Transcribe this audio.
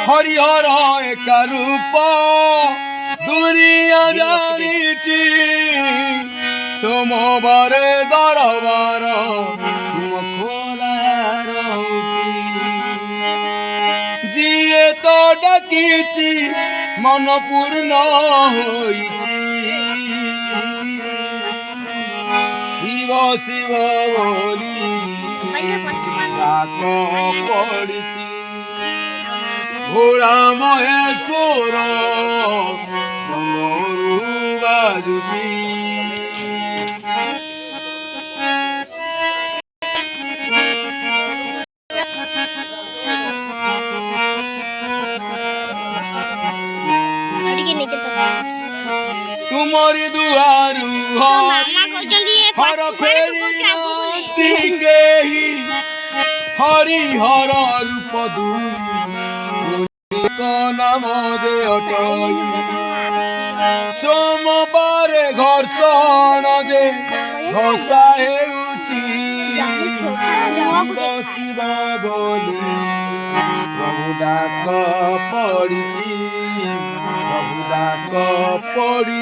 हरिहर एक रूप दुनिया जानिछि सोमवार दरबार खोला जीए तो डाकिछि मन पूर्ण होइछि शिव शिव बोली डाक पड़िछि घोड़ा महेश्वर बाजुछि तुमरी दुआरू हर फेरी केही हरिहर रूप दुई नाम जे अटई सोमवार घर्षण जे घसा हेउछि शिव बोली प्रभु डाक पड़िछि प्रभु डाक पड़ी